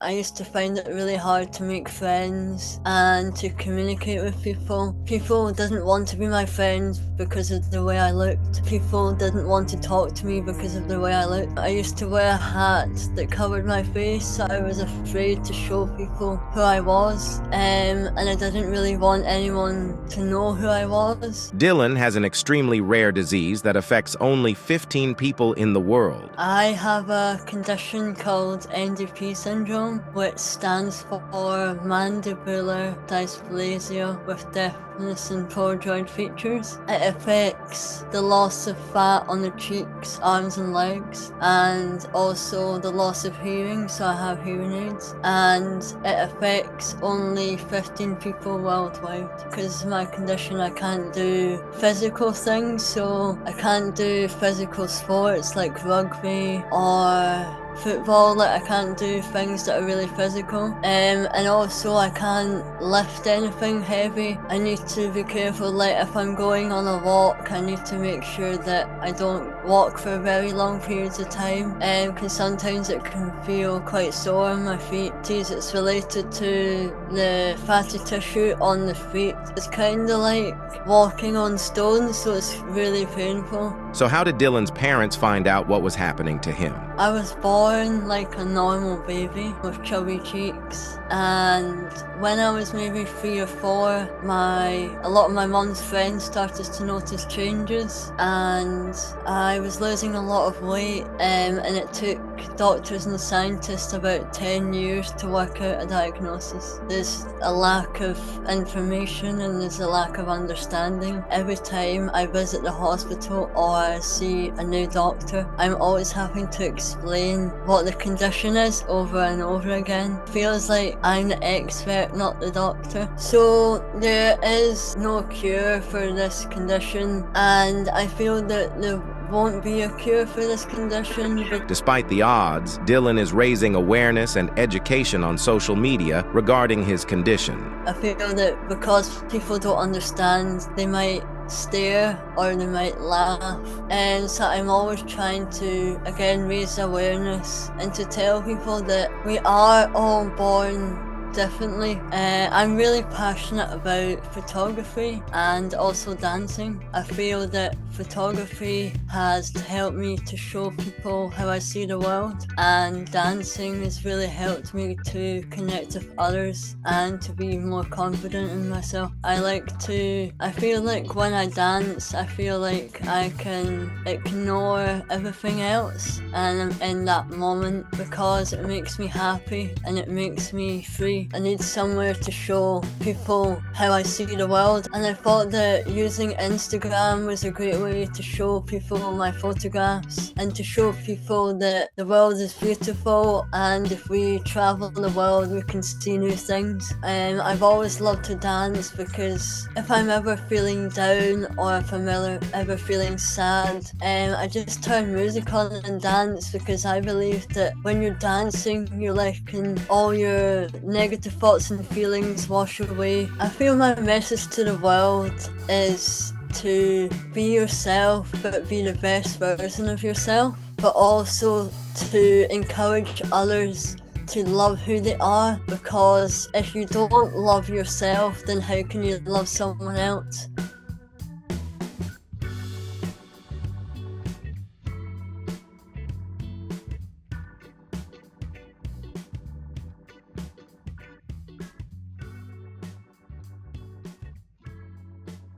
I used to find it really hard to make friends and to communicate with people. People didn't want to be my friends because of the way I looked. People didn't want to talk to me because of the way I looked. I used to wear a hat that covered my face, so I was afraid to show people who I was, and I didn't really want anyone to know who I was. Dylan has an extremely rare disease that affects only 15 people in the world. I have a condition called NDP syndrome, which stands for mandibular dysplasia with deafness and prodroid features. It affects the loss of fat on the cheeks, arms and legs, and also the loss of hearing, so I have hearing aids. And it affects only 15 people worldwide. Because of my condition, I can't do physical things, so I can't do physical sports like rugby or football. Like, I can't do things that are really physical, and also I can't lift anything heavy. I need to be careful, like if I'm going on a walk, I need to make sure that I don't walk for very long periods of time, because sometimes it can feel quite sore on my feet. It's related to the fatty tissue on the feet. It's kind of like walking on stones, so it's really painful. So how did Dylan's parents find out what was happening to him? I was born like a normal baby with chubby cheeks, and when I was maybe 3 or 4, a lot of my mum's friends started to notice changes, and I was losing a lot of weight, and it took doctors and scientists about 10 years to work out a diagnosis. There's a lack of information and there's a lack of understanding. Every time I visit the hospital or I see a new doctor, I'm always having to explain what the condition is over and over again. It feels like I'm the expert, not the doctor. So there is no cure for this condition, and I feel that there won't be a cure for this condition. Despite the odds, Dylan is raising awareness and education on social media regarding his condition. I feel that because people don't understand, they might stare or they might laugh, and so I'm always trying to again raise awareness and to tell people that we are all born differently. I'm really passionate about photography and also dancing. I feel that photography has helped me to show people how I see the world, and dancing has really helped me to connect with others and to be more confident in myself. I feel like when I dance, I feel like I can ignore everything else and I'm in that moment because it makes me happy and it makes me free. I need somewhere to show people how I see the world, and I thought that using Instagram was a great way to show people my photographs and to show people that the world is beautiful, and if we travel the world we can see new things. I've always loved to dance because if I'm ever feeling down or if I'm ever feeling sad, I just turn music on and dance, because I believe that when you're dancing you're letting all your negative thoughts and feelings wash away. I feel my message to the world is to be yourself, but be the best version of yourself, but also to encourage others to love who they are, because if you don't love yourself, then how can you love someone else?